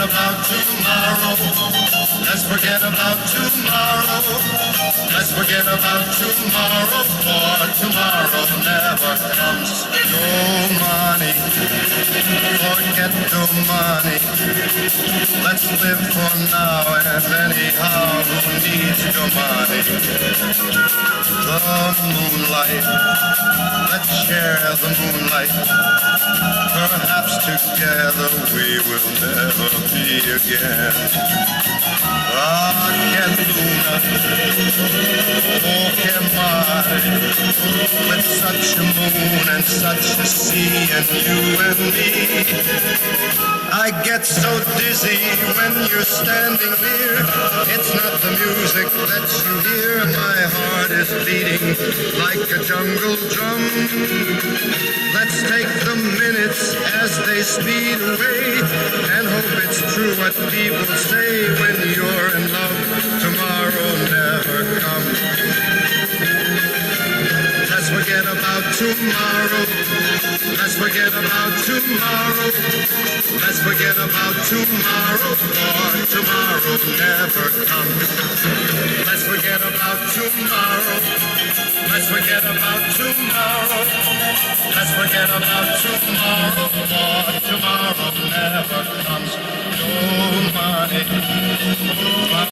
about tomorrow. Let's forget about tomorrow. Let's forget about tomorrow, for tomorrow never comes. No money, forget the money. Let's live for now, and anyhow, who needs the money? The moonlight, let's share the moonlight. Perhaps together we will never be again. Ah, che luna, oh che mare, with such a moon and such a sea and you and me. I get so dizzy when you're standing near. It's not the music that you hear. My heart is beating like a jungle drum. Let's take the minutes as they speed away and hope it's true what people say when you're in love. Tomorrow never comes. Let's forget about tomorrow. Let's forget about tomorrow. Let's forget about tomorrow, for tomorrow never comes. Let's forget about tomorrow. Let's forget about tomorrow. Let's forget about tomorrow, for tomorrow never comes. No money.